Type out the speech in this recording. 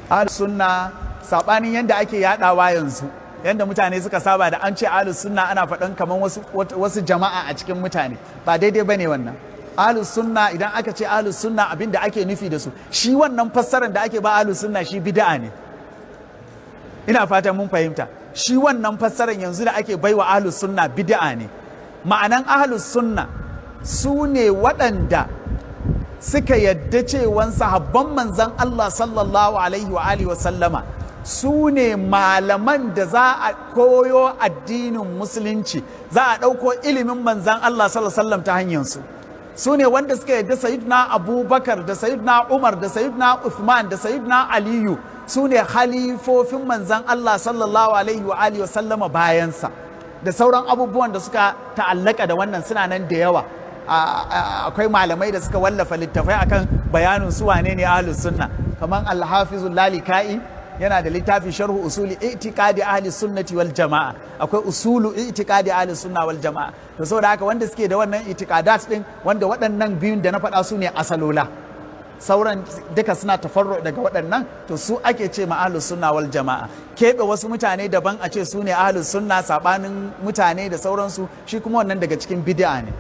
Ahlus sunna sabanin yanda ake yadawa yanzu, yanda mutane suka saba da an ce ahlus sunna ana faɗan kaman wasu jama'a a cikin mutane, ba daidai bane wannan. Ahlus sunna, idan aka ce ahlus sunna abinda ake nufi da su, shi wannan fassarar da ake ba ahlus sunna shi bid'a ne. Ina fatan mun fahimta. Shi wannan fassarar yanzu da ake baiwa ahlus sunna bid'a ne. Ma'anan ahlus sunna su ne waɗanda suka yadda cewan sahabban manzan Allah sallallahu alaihi wa alihi wa sallama su ne malaman da za a koyo addinin musulunci, za a ɗauko ilimin manzan Allah sallallahu alaihi wa sallam ta hanyarsu. Su ne wanda suka yadda sayyidina Abubakar da sayyidina Umar da sayyidina Uthman da sayyidina Aliyu su ne halifofin manzan Allah sallallahu alaihi wa alihi wa sallama bayansa, da sauran abubuwan da suka ta'allaka da wannan suna nan da yawa. Akwai malamai da suka wallafa littafai akan bayanin su wane ne ahlus sunna, kamar al-hafizul lalika'i yana da littafi sharhu usuli i'tiqadi ahli sunnati wal jama'a, akwai usulu i'tiqadi ahli sunna wal jama'a. To saboda haka wanda suke da wannan i'tiqadat din, wanda waɗannan biyun da na faɗa su ne asalola, sauran duka suna tafarro daga waɗannan, to su ake ce ma ahlus sunna wal jama'a. Keɓe wasu mutane daban a ce su ne ahlus sunna sabanin mutane da sauransu, shi kuma wannan daga cikin bid'a ne.